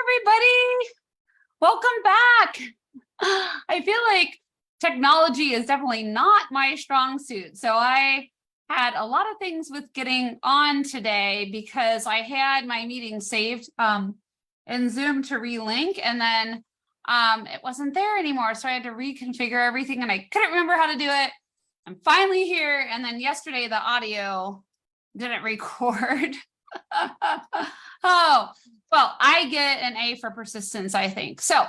everybody. Welcome back. I feel like technology is definitely not my strong suit. So I had a lot of things with getting on today because I had my meeting saved in Zoom to relink, and then it wasn't there anymore. So I had to reconfigure everything and I couldn't remember how to do it. I'm finally here. And then yesterday the audio didn't record. Oh, well, I get an A for persistence, I think. So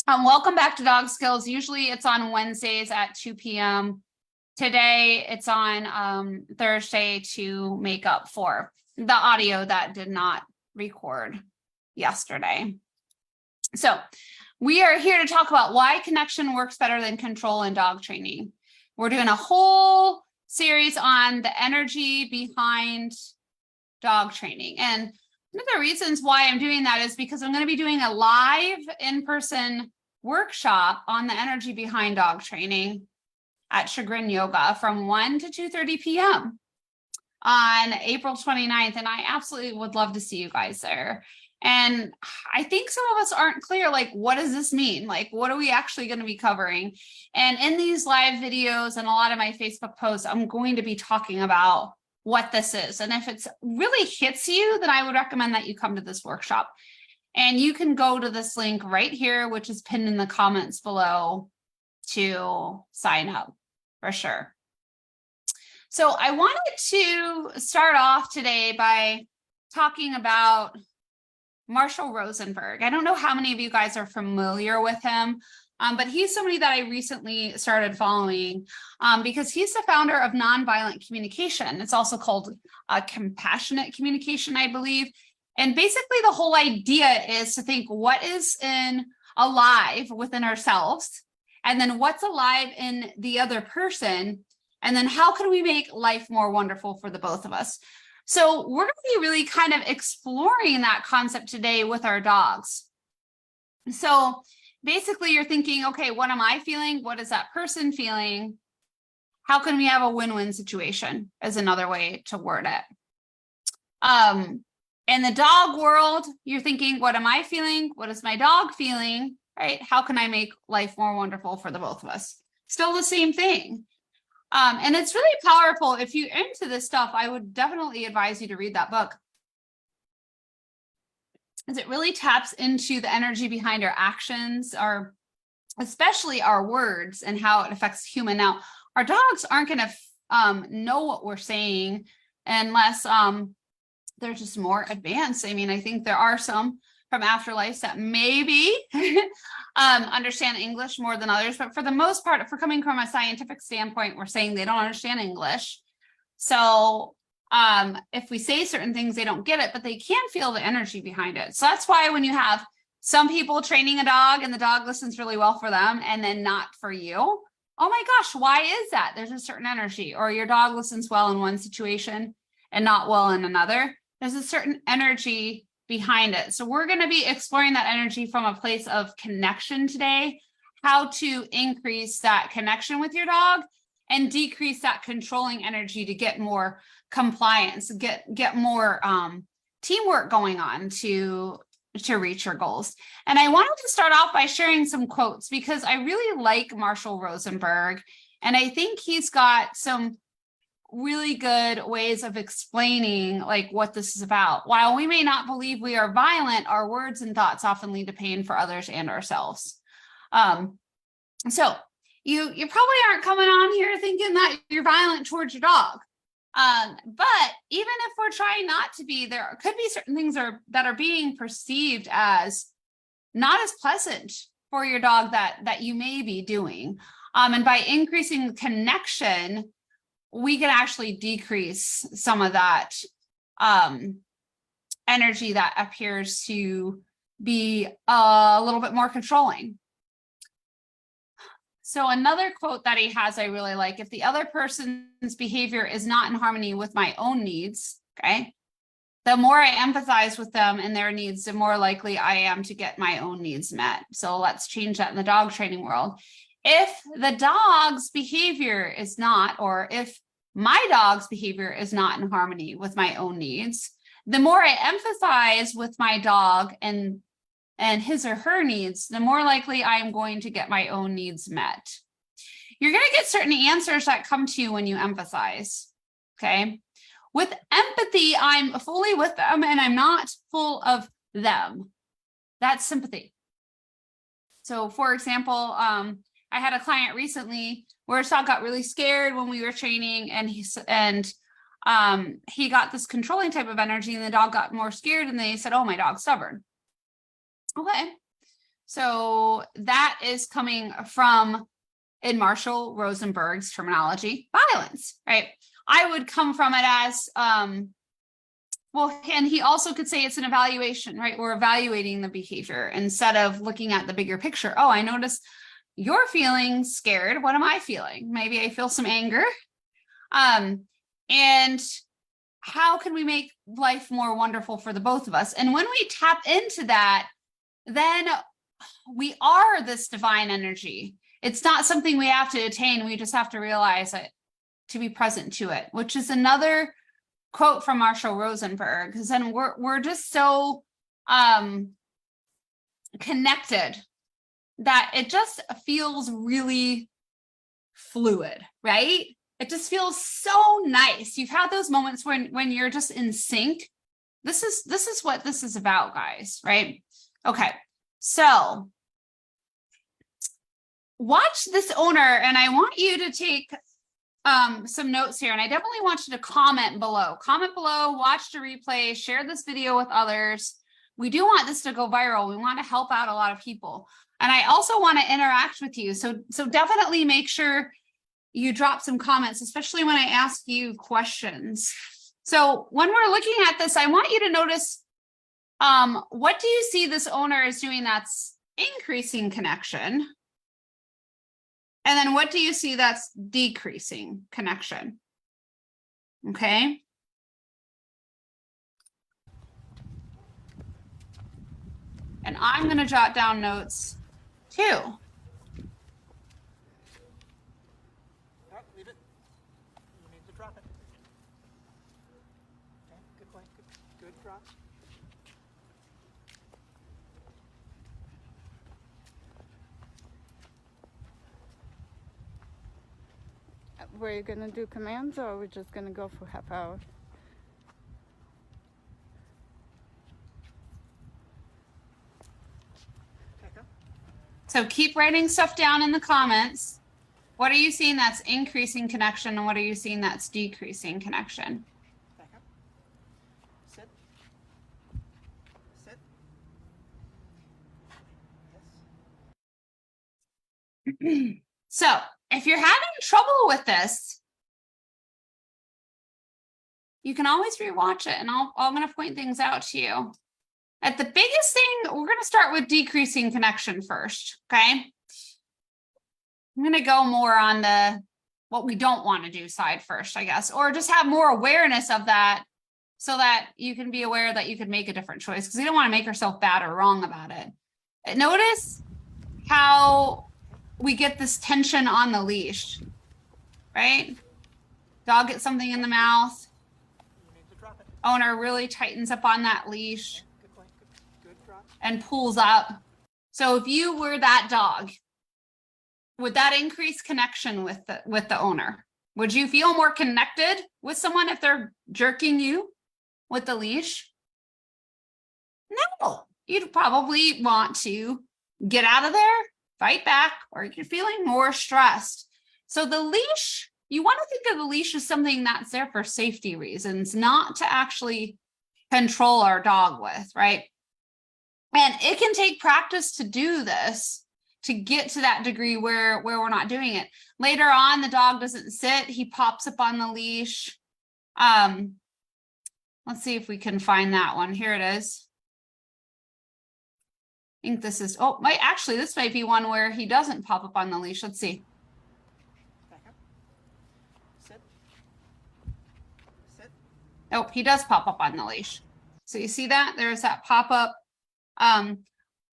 welcome back to Dog Skills. Usually it's on Wednesdays at 2 p.m. Today it's on Thursday to make up for the audio that did not record yesterday. So we are here to talk about why connection works better than control in dog training. We're doing a whole series on the energy behind dog training. And one of the reasons why I'm doing that is because I'm going to be doing a live in-person workshop on the energy behind dog training at Chagrin Yoga from 1 to 2:30 p.m. on April 29th. And I absolutely would love to see you guys there. And I think some of us aren't clear, like, what does this mean? Like, what are we actually going to be covering? And in these live videos and a lot of my Facebook posts, I'm going to be talking about what this is. And if it's really hits you, then I would recommend that you come to this workshop. And you can go to this link right here, which is pinned in the comments below, to sign up for sure. So I wanted to start off today by talking about Marshall Rosenberg. I don't know how many of you guys are familiar with him, but he's somebody that I recently started following because he's the founder of Nonviolent Communication. It's also called compassionate communication, I believe. And basically the whole idea is to think what is alive within ourselves, and then what's alive in the other person, and then how can we make life more wonderful for the both of us? So we're going to be really kind of exploring that concept today with our dogs. So basically you're thinking, okay, what am I feeling? What is that person feeling? How can we have a win-win situation is another way to word it. In the dog world, you're thinking, what am I feeling? What is my dog feeling? Right? How can I make life more wonderful for the both of us? Still the same thing. And it's really powerful. If you're into this stuff, I would definitely advise you to read that book, as it really taps into the energy behind our actions, especially our words, and how it affects human. Now, our dogs aren't going to know what we're saying unless they're just more advanced. I mean, I think there are some from afterlife that maybe understand English more than others, but for the most part, if we're coming from a scientific standpoint, we're saying they don't understand English. So if we say certain things, they don't get it, but they can feel the energy behind it. So that's why when you have some people training a dog and the dog listens really well for them and then not for you, oh my gosh, why is that? There's a certain energy. Or your dog listens well in one situation and not well in another. There's a certain energy behind it. So we're going to be exploring that energy from a place of connection today, how to increase that connection with your dog and decrease that controlling energy to get more compliance, get more teamwork going on to reach your goals. And I wanted to start off by sharing some quotes because I really like Marshall Rosenberg, and I think he's got some really good ways of explaining like what this is about. While we may not believe we are violent, our words and thoughts often lead to pain for others and ourselves. So you probably aren't coming on here thinking that you're violent towards your dog. But even if we're trying not to be, there could be certain things that are being perceived as not as pleasant for your dog that you may be doing. And by increasing connection, we can actually decrease some of that energy that appears to be a little bit more controlling. So another quote that he has I really like: if the other person's behavior is not in harmony with my own needs, okay, the more I empathize with them and their needs, the more likely I am to get my own needs met. So let's change that in the dog training world. If the dog's behavior is not, or if my dog's behavior is not in harmony with my own needs, the more I empathize with my dog and and his or her needs, the more likely I'm going to get my own needs met. You're going to get certain answers that come to you when you empathize. Okay. With empathy, I'm fully with them and I'm not full of them. That's sympathy. So for example, I had a client recently where his dog got really scared when we were training, and he got this controlling type of energy, and the dog got more scared, and they said, oh, my dog's stubborn. Okay. So that is coming from, in Marshall Rosenberg's terminology, violence, right? I would come from it as, well, and he also could say it's an evaluation, right? We're evaluating the behavior instead of looking at the bigger picture. Oh, I notice you're feeling scared. What am I feeling? Maybe I feel some anger. And how can we make life more wonderful for the both of us? And when we tap into that, then we are this divine energy. It's not something we have to attain. We just have to realize it, to be present to it, which is another quote from Marshall Rosenberg, because then we're just so connected that it just feels really fluid, right? It just feels so nice. You've had those moments when you're just in sync. This is what this is about, guys, right? Okay, so watch this owner, and I want you to take some notes here, and I definitely want you to comment below, watch the replay, share this video with others. We do want this to go viral. We want to help out a lot of people. And I also want to interact with you. So definitely make sure you drop some comments, especially when I ask you questions. So when we're looking at this, I want you to notice, what do you see this owner is doing that's increasing connection? And then what do you see that's decreasing connection? Okay. And I'm going to jot down notes too. No, leave it. You need to drop it. Okay, good point. Good drop. Were you gonna do commands, or are we just gonna go for half hour? So keep writing stuff down in the comments. What are you seeing that's increasing connection, and what are you seeing that's decreasing connection? Back up. Sit. Sit. Yes. So if you're having trouble with this, you can always rewatch it, and I'm going to point things out to you. At the biggest thing, we're going to start with decreasing connection first, okay? I'm going to go more on the what we don't want to do side first, I guess, or just have more awareness of that so that you can be aware that you could make a different choice, because you don't want to make yourself bad or wrong about it. Notice how we get this tension on the leash, right? Dog gets something in the mouth. You need to drop it. Owner really tightens up on that leash. Good point. Good drop. And pulls up. So if you were that dog, would that increase connection with the owner? Would you feel more connected with someone if they're jerking you with the leash? No, you'd probably want to get out of there, fight back, or you're feeling more stressed. So the leash, you want to think of the leash as something that's there for safety reasons, not to actually control our dog with, right? And it can take practice to do this, to get to that degree where we're not doing it. Later on, the dog doesn't sit, he pops up on the leash. Let's see if we can find that one. Here it is. I think this is, this might be one where he doesn't pop up on the leash. Let's see. Back up. Sit. Sit. Oh, he does pop up on the leash. So you see that? There's that pop up on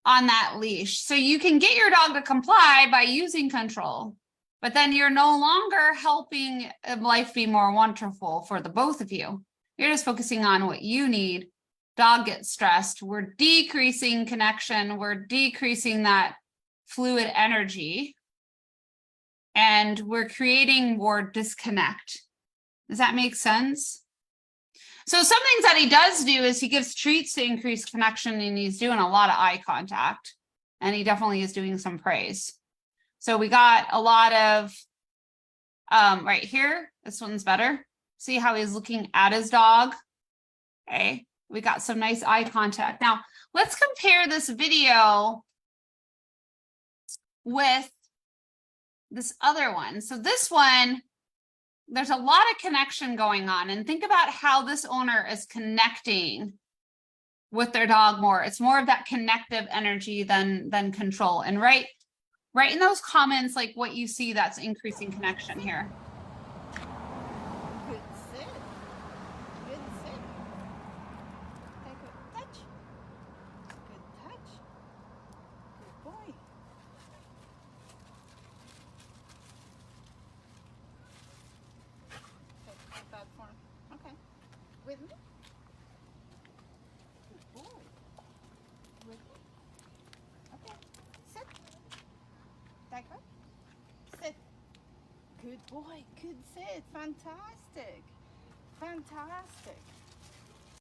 that leash. So you can get your dog to comply by using control, but then you're no longer helping life be more wonderful for the both of you. You're just focusing on what you need dog gets stressed, we're decreasing connection, we're decreasing that fluid energy, and we're creating more disconnect. Does that make sense? So some things that he does do is he gives treats to increase connection, and he's doing a lot of eye contact, and he definitely is doing some praise. So we got a lot of, right here, this one's better. See how he's looking at his dog? Okay, we got some nice eye contact. Now, let's compare this video with this other one. So this one, there's a lot of connection going on, and think about how this owner is connecting with their dog more. It's more of that connective energy than control. And write in those comments like what you see that's increasing connection here. Good sit. Good sit. Take a touch. Good touch. Good boy. Take that form. Okay. With me? Good boy. With me? Okay. Sit. That good? Sit. Good boy. Good sit. Fantastic. Fantastic.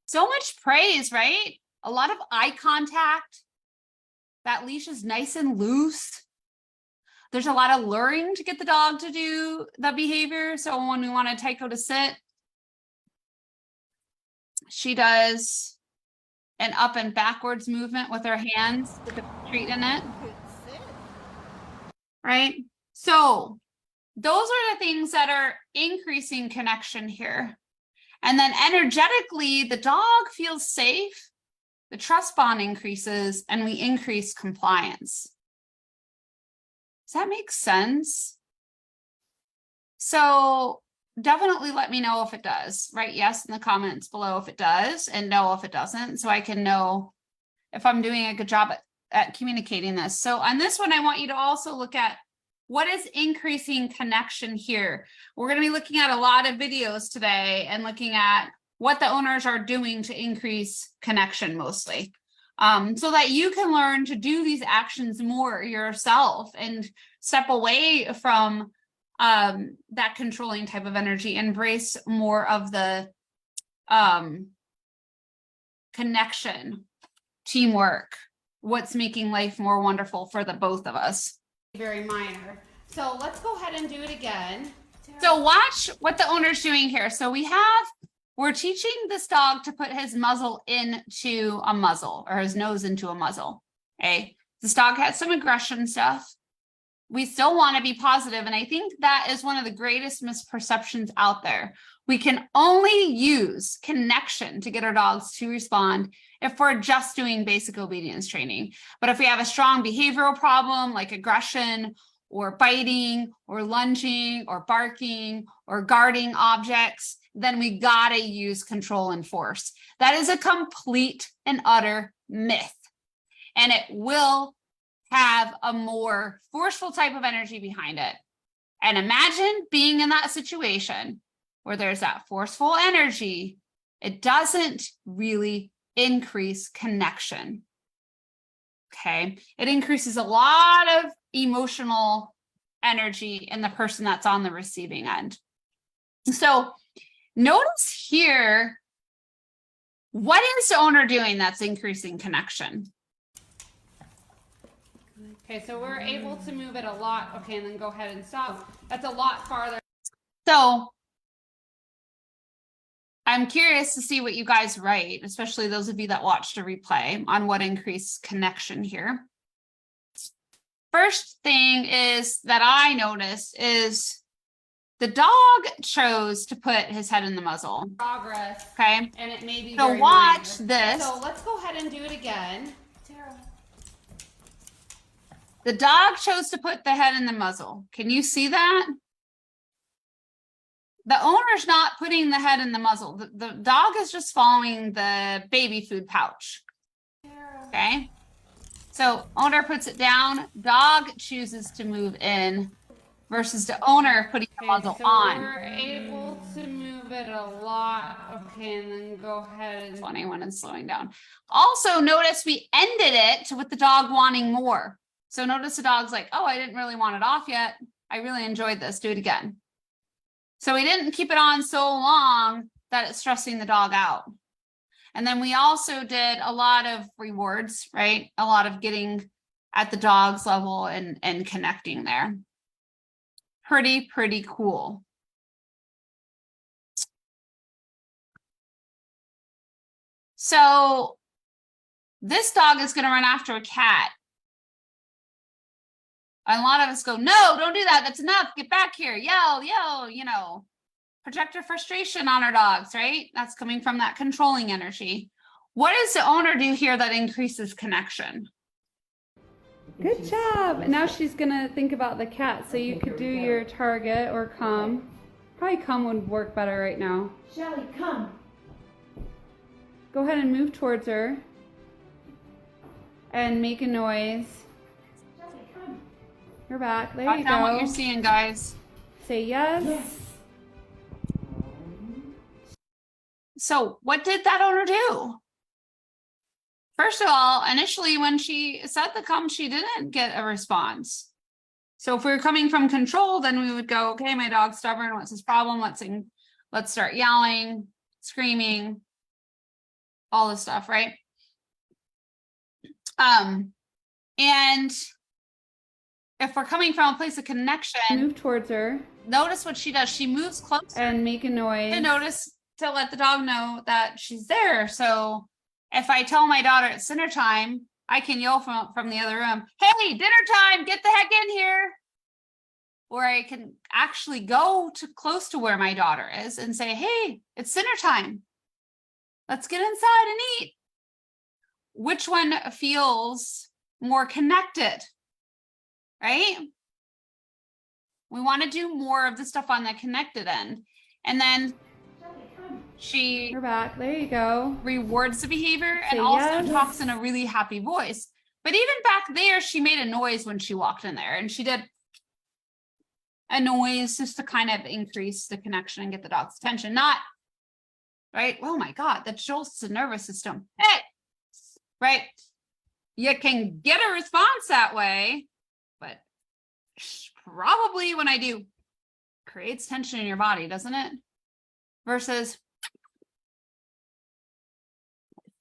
So much praise, right? A lot of eye contact. That leash is nice and loose. There's a lot of luring to get the dog to do the behavior. So when we want Tycho to sit, she does an up and backwards movement with her hands with the treat in it. Good sit. Right? So those are the things that are increasing connection here. And then energetically, the dog feels safe, the trust bond increases, and we increase compliance. Does that make sense? So definitely let me know if it does. Write yes in the comments below if it does, and no if it doesn't, so I can know if I'm doing a good job at communicating this. So on this one, I want you to also look at what is increasing connection here. We're going to be looking at a lot of videos today and looking at what the owners are doing to increase connection mostly, so that you can learn to do these actions more yourself and step away from that controlling type of energy, embrace more of the connection, teamwork, what's making life more wonderful for the both of us. Very minor. So let's go ahead and do it again. So watch what the owner's doing here. So we're teaching this dog to put his muzzle into a muzzle, or his nose into a muzzle. Okay. This dog has some aggression stuff. We still want to be positive, and I think that is one of the greatest misperceptions out there. We can only use connection to get our dogs to respond if we're just doing basic obedience training. But if we have a strong behavioral problem like aggression or biting or lunging or barking or guarding objects, then we gotta use control and force. That is a complete and utter myth. And it will have a more forceful type of energy behind it. And imagine being in that situation where there's that forceful energy. It doesn't really increase connection. Okay. It increases a lot of emotional energy in the person that's on the receiving end. So notice here, what is the owner doing that's increasing connection? Okay, so we're able to move it a lot. Okay, and then go ahead and stop. That's a lot farther. So I'm curious to see what you guys write, especially those of you that watched a replay, on what increased connection here. First thing is that I noticed is the dog chose to put his head in the muzzle. Progress. Okay. And it may be. So watch this. So let's go ahead and do it again. Tara. The dog chose to put the head in the muzzle. Can you see that? The owner's not putting the head in the muzzle. The dog is just following the baby food pouch. Okay. So owner puts it down. Dog chooses to move in versus the owner putting the muzzle so on. we're able to move it a lot. Okay, and then go ahead and 20 when it's slowing down. Also notice we ended it with the dog wanting more. So notice the dog's like, oh, I didn't really want it off yet. I really enjoyed this. Do it again. So we didn't keep it on so long that it's stressing the dog out. And then we also did a lot of rewards, right? A lot of getting at the dog's level and connecting there. Pretty cool. So this dog is going to run after a cat. And a lot of us go, no, don't do that. That's enough. Get back here. Yell, you know, project your frustration on our dogs, right? That's coming from that controlling energy. What does the owner do here that increases connection? Good job. Now she's gonna think about the cat. So you could do your target or come. Probably come would work better right now. Shelly, come. Go ahead and move towards her. And make a noise. Shelly, come. You're back. There Write you down what go. you're seeing, guys. Say yes. Yes. So what did that owner do? First of all, initially when she said the come, she didn't get a response. So if we were coming from control, then we would go, okay, my dog's stubborn. What's his problem? Let's start yelling, screaming, all this stuff, right? And if we're coming from a place of connection, Move towards her. notice what she does. She moves closer And make a noise. to notice to let the dog know that she's there. So if I tell my daughter it's dinner time, I can yell from the other room, hey, dinner time, get the heck in here. Or I can actually go to close to where my daughter is and say, hey, it's dinner time. Let's get inside and eat. Which one feels more connected, right? We want to do more of the stuff on the connected end. And then she You're back. There you go. rewards the behavior and Say also yes. talks in a really happy voice. But even back there, she made a noise when she walked in there, and she did a noise just to kind of increase the connection and get the dog's attention. Not, right? Oh my God, that jolts the nervous system. Hey, right? You can get a response that way, but probably when I do, creates tension in your body, doesn't it? Versus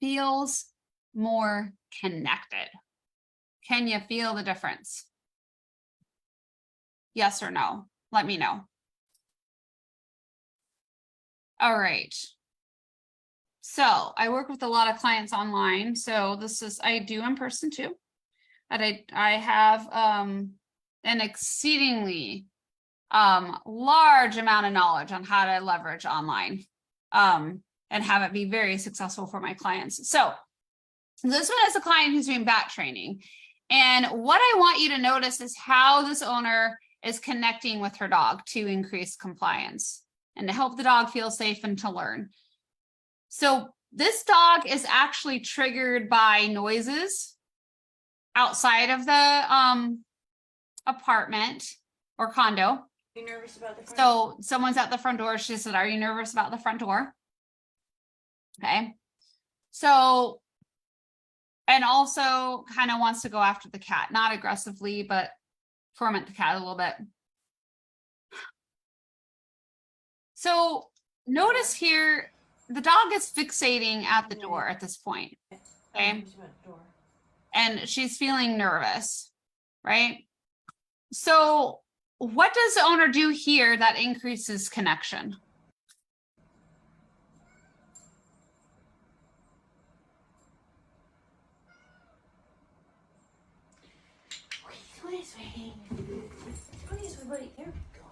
feels more connected. Can you feel the difference? Yes or no? Let me know. All right. So I work with a lot of clients online. So this is, I do in person too. And I have an exceedingly large amount of knowledge on how to leverage online and have it be very successful for my clients. So this one is a client who's doing bat training. And what I want you to notice is how this owner is connecting with her dog to increase compliance and to help the dog feel safe and to learn. So this dog is actually triggered by noises outside of the apartment or condo. Are you nervous about the front? So someone's at the front door. She said, are you nervous about the front door? Okay. So, and also kind of wants to go after the cat, not aggressively, but torment the cat a little bit. So notice here, the dog is fixating at the door at this point. Okay. And she's feeling nervous, right? So what does the owner do here that increases connection? Tony's waiting. Tony's waiting. There we go.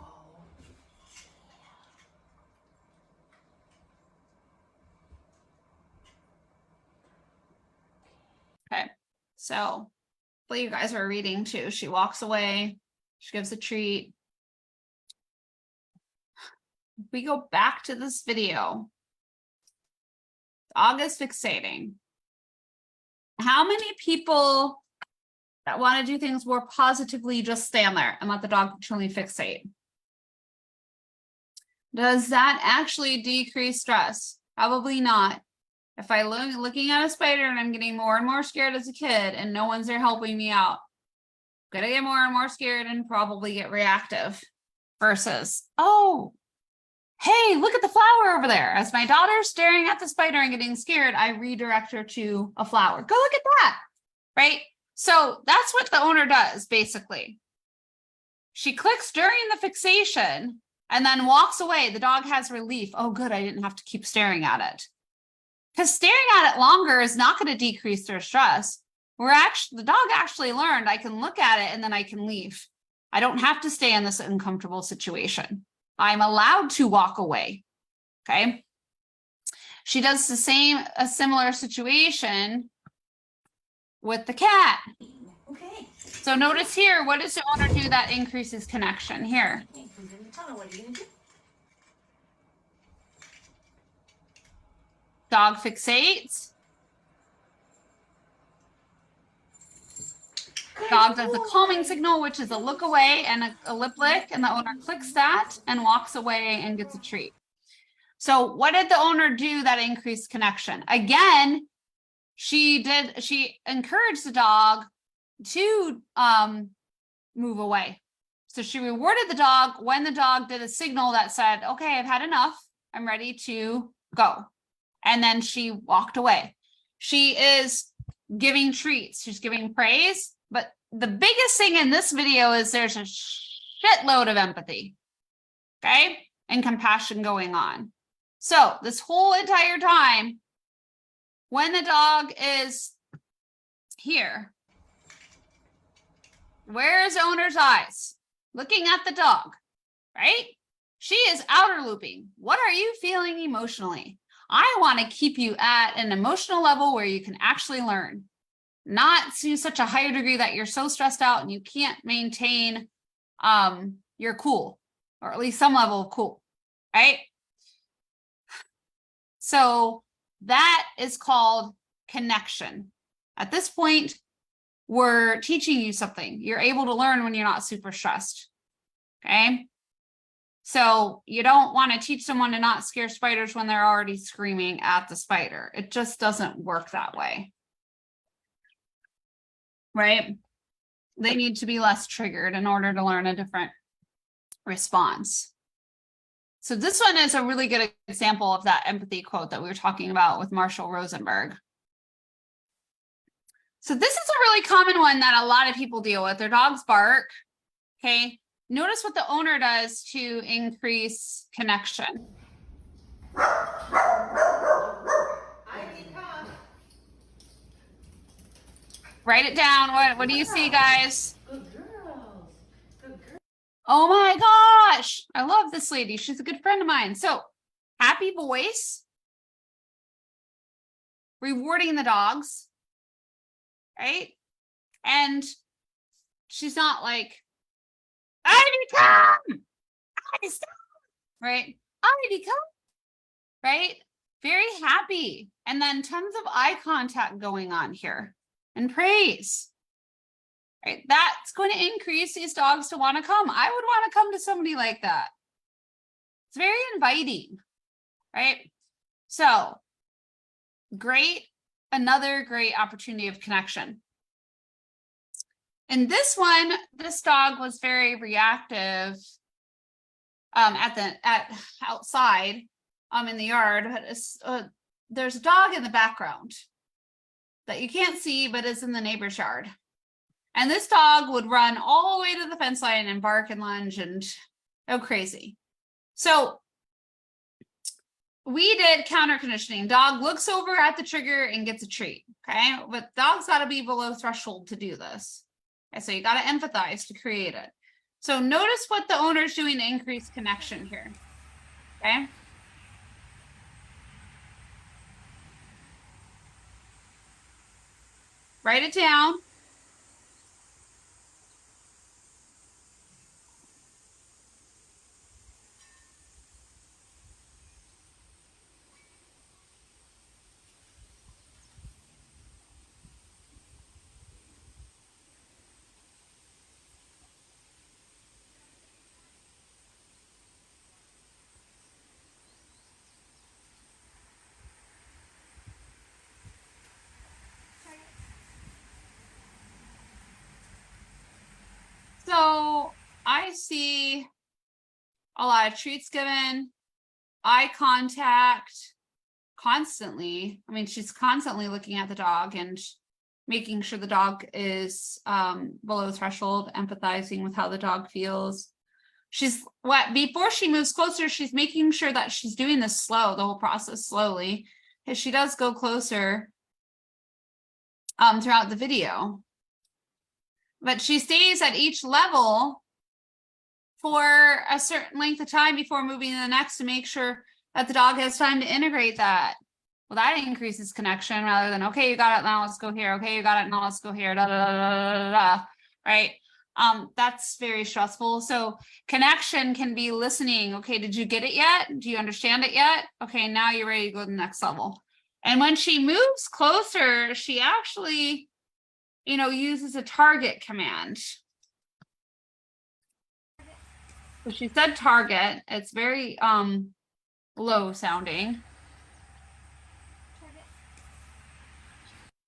Okay, so hopefully you guys are reading too. She walks away, she gives a treat. If we go back to this video, dog is fixating. How many people that want to do things more positively, just stand there and let the dog truly fixate. Does that actually decrease stress? Probably not. If I look looking at a spider and I'm getting more and more scared as a kid and no one's there helping me out, I'm gonna get more and more scared and probably get reactive versus, oh, hey, look at the flower over there. As my daughter's staring at the spider and getting scared, I redirect her to a flower. Go look at that, right? So that's what the owner does, basically. She clicks during the fixation and then walks away. The dog has relief. Oh, good, I didn't have to keep staring at it. Because staring at it longer is not going to decrease their stress. The dog actually learned I can look at it and then I can leave. I don't have to stay in this uncomfortable situation. I'm allowed to walk away. Okay. She does a similar situation with the cat. Okay. So notice here, what does the owner do that increases connection here? Okay, who's in the tunnel? What are you gonna do? Dog fixates. Dog does a calming signal, which is a look away and a lip lick, and the owner clicks that and walks away and gets a treat. So what did the owner do that increased connection? Again, she encouraged the dog to move away. So she rewarded the dog when the dog did a signal that said, okay, I've had enough. I'm ready to go. And then she walked away. She is giving treats. She's giving praise. But the biggest thing in this video is there's a shitload of empathy, okay, and compassion going on. So this whole entire time, when the dog is here, where is owner's eyes? Looking at the dog, right? She is outer looping. What are you feeling emotionally? I want to keep you at an emotional level where you can actually learn. Not to such a higher degree that you're so stressed out and you can't maintain your cool, or at least some level of cool, right? So that is called connection. At this point, we're teaching you something. You're able to learn when you're not super stressed, okay? So you don't want to teach someone to not scare spiders when they're already screaming at the spider. It just doesn't work that way. Right? They need to be less triggered in order to learn a different response. So this one is a really good example of that empathy quote that we were talking about with Marshall Rosenberg. So this is a really common one that a lot of people deal with. Their dogs bark. Okay. Notice what the owner does to increase connection. Write it down. What do you see, guys? Good girls. Good girls. Oh my gosh. I love this lady. She's a good friend of mine. So happy voice. Rewarding the dogs. Right? And she's not like, Ivy, come! Ivy, stop! Right? Ivy, come! Right? Very happy. And then tons of eye contact going on here. And praise. Right? That's going to increase these dogs to want to come. I would want to come to somebody like that. It's very inviting. Right? So, great. Another great opportunity of connection. In this one, this dog was very reactive outside in the yard. But there's a dog in the background that you can't see, but is in the neighbor's yard. And this dog would run all the way to the fence line and bark and lunge and go crazy. So we did counter conditioning. Dog looks over at the trigger and gets a treat. Okay. But dogs got to be below threshold to do this. Okay, so you got to empathize to create it. So notice what the owner's doing to increase connection here. Okay. Write it down. I see a lot of treats given, eye contact constantly. I mean, she's constantly looking at the dog and making sure the dog is below threshold, empathizing with how the dog feels. She's before she moves closer, she's making sure that she's doing this slow, the whole process slowly, because she does go closer throughout the video. But she stays at each level for a certain length of time before moving to the next to make sure that the dog has time to integrate that. Well, that increases connection rather than, okay, you got it, now let's go here. Okay, you got it, now let's go here. Da, da, da, da, da, da, right? That's very stressful. So connection can be listening. Okay, did you get it yet? Do you understand it yet? Okay, now you're ready to go to the next level. And when she moves closer, she actually, you know, uses a target command. So she said target. It's very low sounding.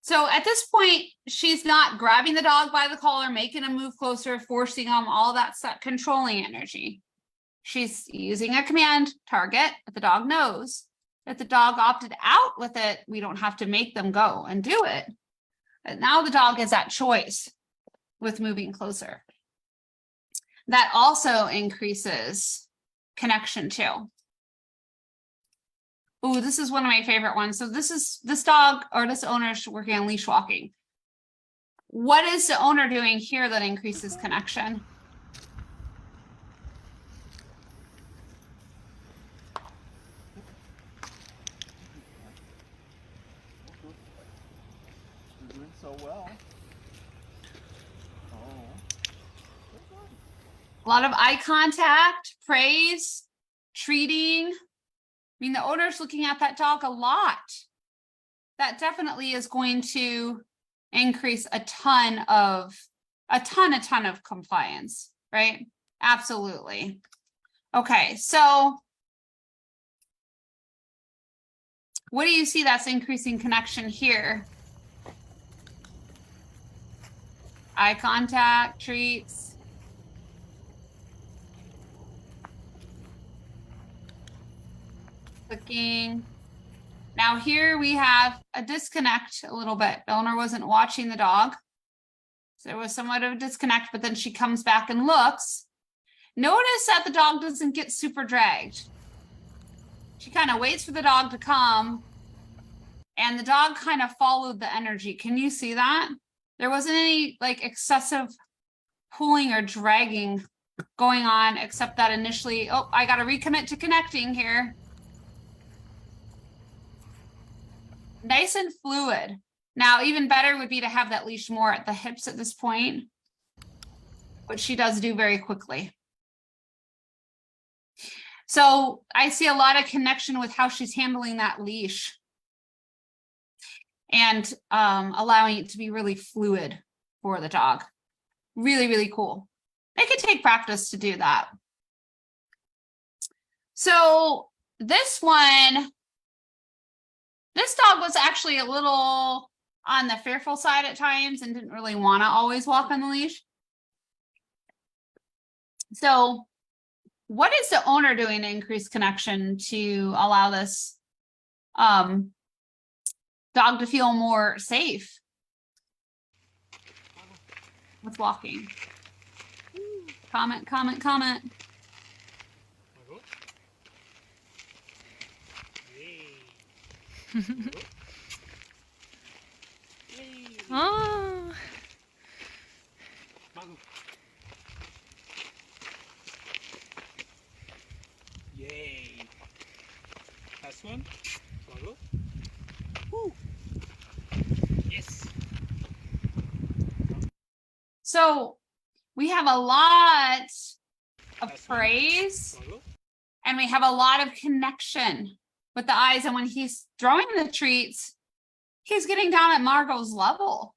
So at this point, she's not grabbing the dog by the collar, making him move closer, forcing him, all that stuff, controlling energy. She's using a command target that the dog knows. If the dog opted out with it, we don't have to make them go and do it. But now the dog is at choice with moving closer. That also increases connection too. Oh, this is one of my favorite ones. So this dog or this owner is working on leash walking. What is the owner doing here that increases connection? You're doing so well. Oh. A lot of eye contact, praise, treating. I mean, the owner's looking at that dog a lot. That definitely is going to increase a ton of compliance, right? Absolutely. Okay, so what do you see that's increasing connection here? Eye contact, treats. Clicking. Now here we have a disconnect a little bit. The owner wasn't watching the dog. So there was somewhat of a disconnect, but then she comes back and looks. Notice that the dog doesn't get super dragged. She kind of waits for the dog to come and the dog kind of followed the energy. Can you see that? There wasn't any like excessive pulling or dragging going on, except that initially, oh, I got to recommit to connecting here. Nice and fluid. Now, even better would be to have that leash more at the hips at this point, which she does do very quickly. So I see a lot of connection with how she's handling that leash and allowing it to be really fluid for the dog. Really, really cool. It could take practice to do that. So this one, this dog was actually a little on the fearful side at times and didn't really want to always walk on the leash. So what is the owner doing to increase connection to allow this dog to feel more safe with walking? Comment, comment, comment. Oh. Yay. Last one. Swallow. Yes. So we have a lot of Last one. praise Swallow. and we have a lot of connection with the eyes. And when he's throwing the treats, he's getting down at Margot's level,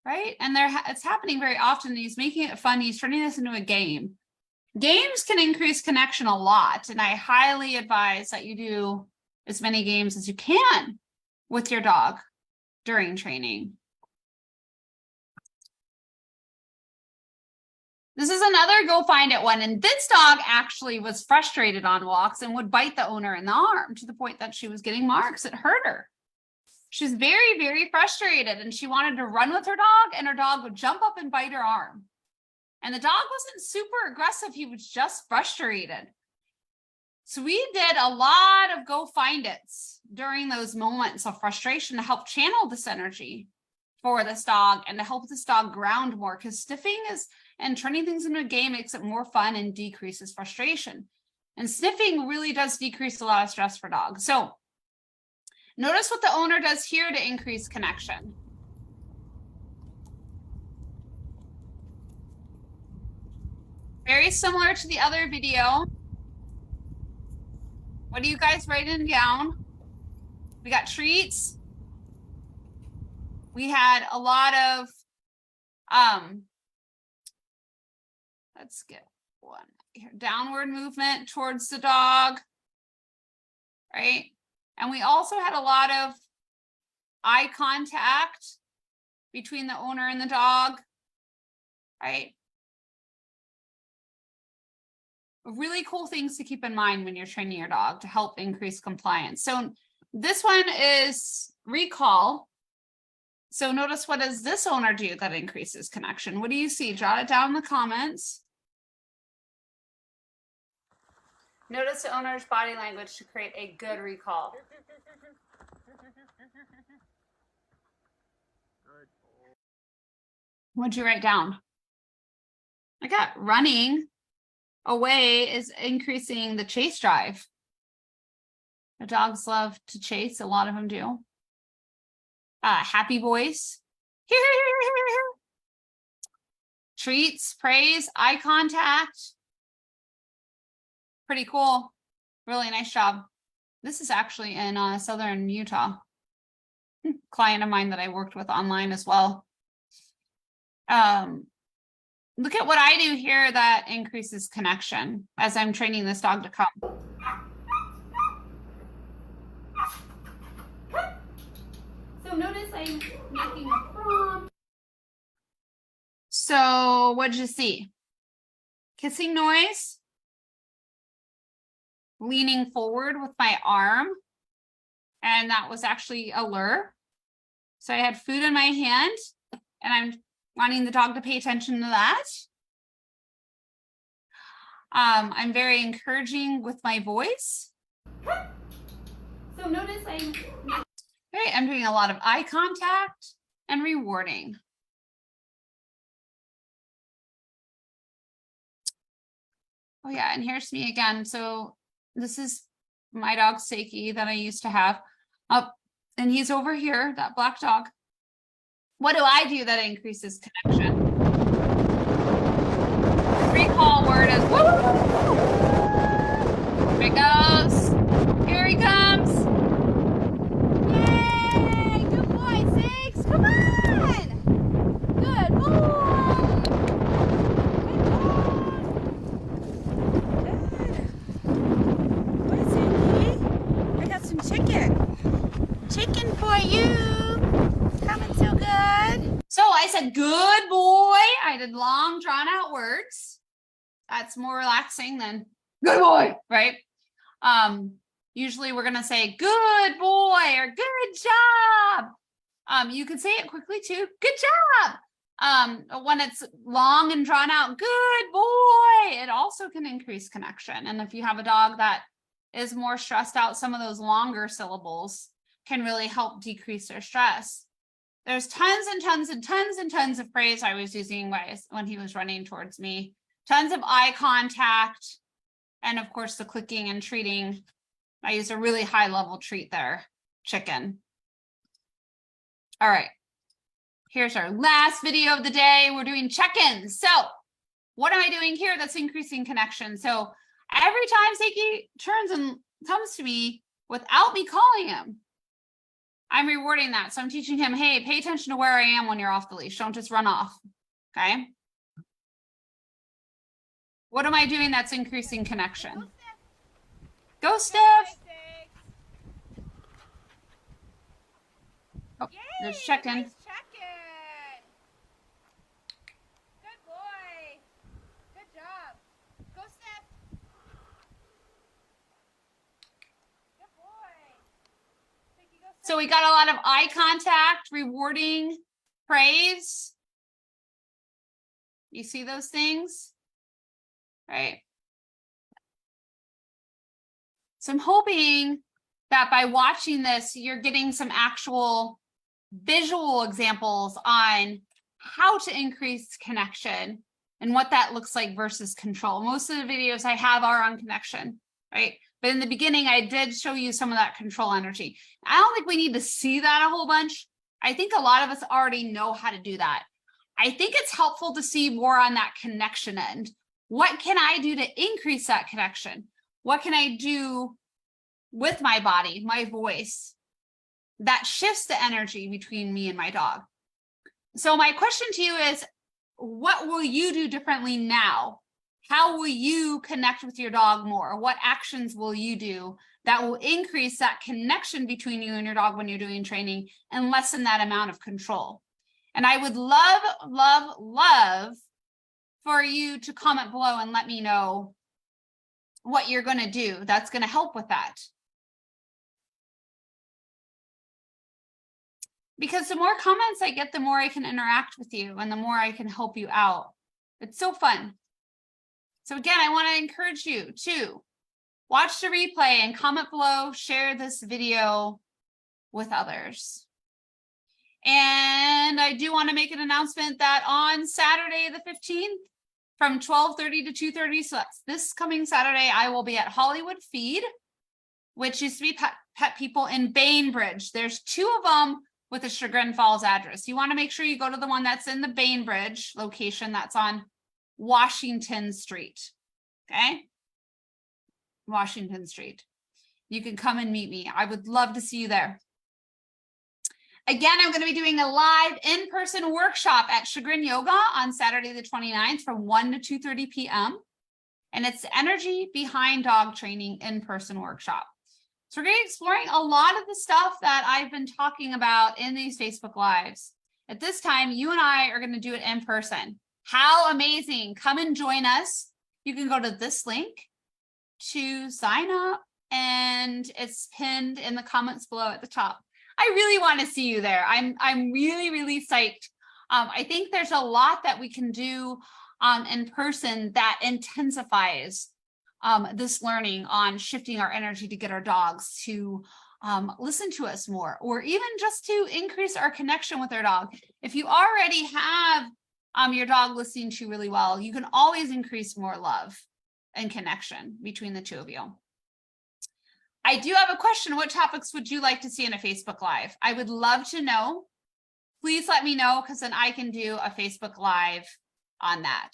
right? And it's happening very often. He's making it fun. He's turning this into a game. Games can increase connection a lot. And I highly advise that you do as many games as you can with your dog during training. This is another go find it one. And this dog actually was frustrated on walks and would bite the owner in the arm to the point that she was getting marks. It hurt her. She's very, very frustrated and she wanted to run with her dog and her dog would jump up and bite her arm. And the dog wasn't super aggressive. He was just frustrated. So we did a lot of go find it's during those moments of frustration to help channel this energy for this dog and to help this dog ground more, because sniffing is and turning things into a game makes it more fun and decreases frustration. And sniffing really does decrease a lot of stress for dogs. So notice what the owner does here to increase connection. Very similar to the other video. What are you guys writing down? We got treats. We had a lot of, let's get one here, downward movement towards the dog, right? And we also had a lot of eye contact between the owner and the dog, right? Really cool things to keep in mind when you're training your dog to help increase compliance. So this one is recall. So notice, what does this owner do that increases connection? What do you see? Jot it down in the comments. Notice the owner's body language to create a good recall. What'd you write down? I got running away is increasing the chase drive. The dogs love to chase. A lot of them do. Happy voice. Treats, praise, eye contact. Pretty cool. Really nice job. This is actually in southern Utah. Client of mine that I worked with online as well. Look at what I do here that increases connection as I'm training this dog to come. So notice I'm making a prompt. So what did you see? Kissing noise. Leaning forward with my arm. And that was actually a lure. So I had food in my hand and I'm wanting the dog to pay attention to that. I'm very encouraging with my voice. So notice I'm doing a lot of eye contact and rewarding. Oh yeah, and here's me again. So this is my dog Seiki that I used to have. And he's over here, that black dog. What do I do that increases connection? Recall word is woo! Here it goes. Here he comes. Yay! Good boy, Six. Come on. Good boy. What is it, I got some chicken. Chicken for you. Coming so good. So I said, good boy. I did long drawn out words. That's more relaxing than good boy, right? Usually we're going to say good boy or good job. You could say it quickly too. Good job. When it's long and drawn out, good boy, it also can increase connection. And if you have a dog that is more stressed out, some of those longer syllables can really help decrease their stress. There's tons and tons and tons and tons of praise I was using when he was running towards me. Tons of eye contact. And of course, the clicking and treating. I used a really high level treat there. Chicken. All right. Here's our last video of the day. We're doing check-ins. So what am I doing here that's increasing connection? So every time Seiki turns and comes to me without me calling him, I'm rewarding that. So I'm teaching him, hey, pay attention to where I am when you're off the leash. Don't just run off. Okay. What am I doing that's increasing connection? Go, Steph. Oh, there's check-in. Nice check-in. Good boy. So we got a lot of eye contact, rewarding praise. You see those things? Right. So I'm hoping that by watching this, you're getting some actual visual examples on how to increase connection and what that looks like versus control. Most of the videos I have are on connection, right? But in the beginning, I did show you some of that control energy. I don't think we need to see that a whole bunch. I think a lot of us already know how to do that. I think it's helpful to see more on that connection end. What can I do to increase that connection? What can I do with my body, my voice, that shifts the energy between me and my dog? So my question to you is, what will you do differently now? How will you connect with your dog more? What actions will you do that will increase that connection between you and your dog when you're doing training and lessen that amount of control? And I would love, love, love for you to comment below and let me know what you're going to do that's going to help with that. Because the more comments I get, the more I can interact with you and the more I can help you out. It's so fun. So again, I want to encourage you to watch the replay and comment below, share this video with others. And I do want to make an announcement that on Saturday the 15th from 12:30 to 2:30, so that's this coming Saturday, I will be at Hollywood Feed, which used to be Pet People in Bainbridge. There's 2 of them with a Chagrin Falls address. You want to make sure you go to the one that's in the Bainbridge location that's on Washington Street. Okay? Washington Street. You can come and meet me. I would love to see you there. Again, I'm going to be doing a live in-person workshop at Chagrin Yoga on Saturday the 29th from 1 to 2:30 p.m. And it's the Energy Behind Dog Training in-person workshop. So we're going to be exploring a lot of the stuff that I've been talking about in these Facebook Lives. At this time, you and I are going to do it in person. How amazing. Come and join us. You can go to this link to sign up, and it's pinned in the comments below at the top. I really want to see you there. I'm really, really psyched. I think there's a lot that we can do in person that intensifies this learning on shifting our energy to get our dogs to listen to us more, or even just to increase our connection with our dog. If you already have your dog listening to you really well, you can always increase more love and connection between the two of you. I do have a question. What topics would you like to see in a Facebook Live? I would love to know. Please let me know, because then I can do a Facebook Live on that.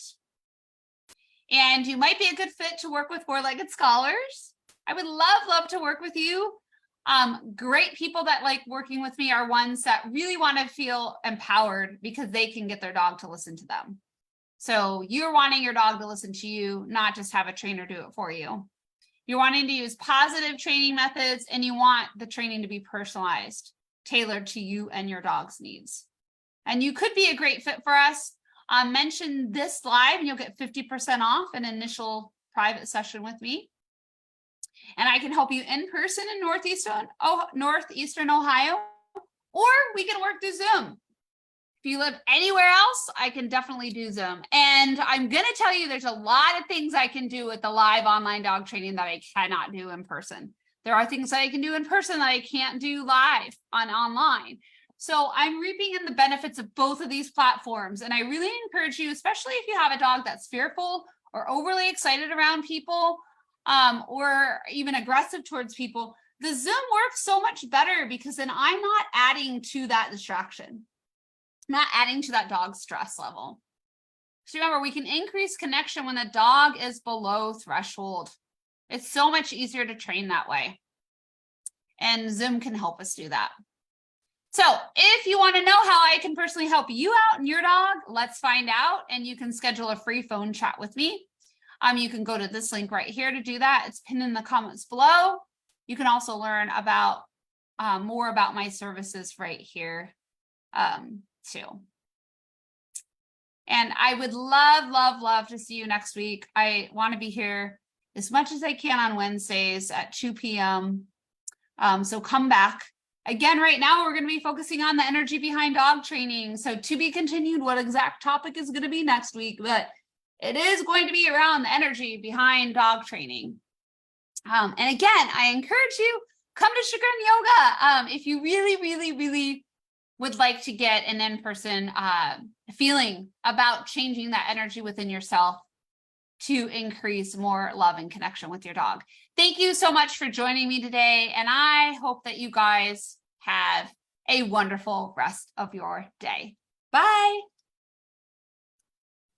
And you might be a good fit to work with four-legged scholars. I would love to work with you. Great people that like working with me are ones that really want to feel empowered because they can get their dog to listen to them. So you're wanting your dog to listen to you, not just have a trainer do it for you. You're wanting to use positive training methods, and you want the training to be personalized, tailored to you and your dog's needs. And you could be a great fit for us. Mention this live and you'll get 50% off an initial private session with me. And I can help you in person in Northeastern Ohio, or we can work through Zoom. If you live anywhere else, I can definitely do Zoom. And I'm going to tell you, there's a lot of things I can do with the live online dog training that I cannot do in person. There are things that I can do in person that I can't do live online. So I'm reaping in the benefits of both of these platforms. And I really encourage you, especially if you have a dog that's fearful or overly excited around people, or even aggressive towards people, the Zoom works so much better because then I'm not adding to that distraction, not adding to that dog's stress level. So remember, we can increase connection when the dog is below threshold. It's so much easier to train that way. And Zoom can help us do that. So if you want to know how I can personally help you out and your dog, let's find out. And you can schedule a free phone chat with me. You can go to this link right here to do that. It's pinned in the comments below. You can also learn about more about my services right here too. And I would love to see you next week. I want to be here as much as I can on Wednesdays at 2 p.m. So come back. Again, right now we're going to be focusing on the energy behind dog training. So to be continued, what exact topic is going to be next week, but it is going to be around the energy behind dog training. And again, I encourage you, come to Chagrin Yoga. If you really would like to get an in-person feeling about changing that energy within yourself to increase more love and connection with your dog. Thank you so much for joining me today. And I hope that you guys have a wonderful rest of your day. Bye.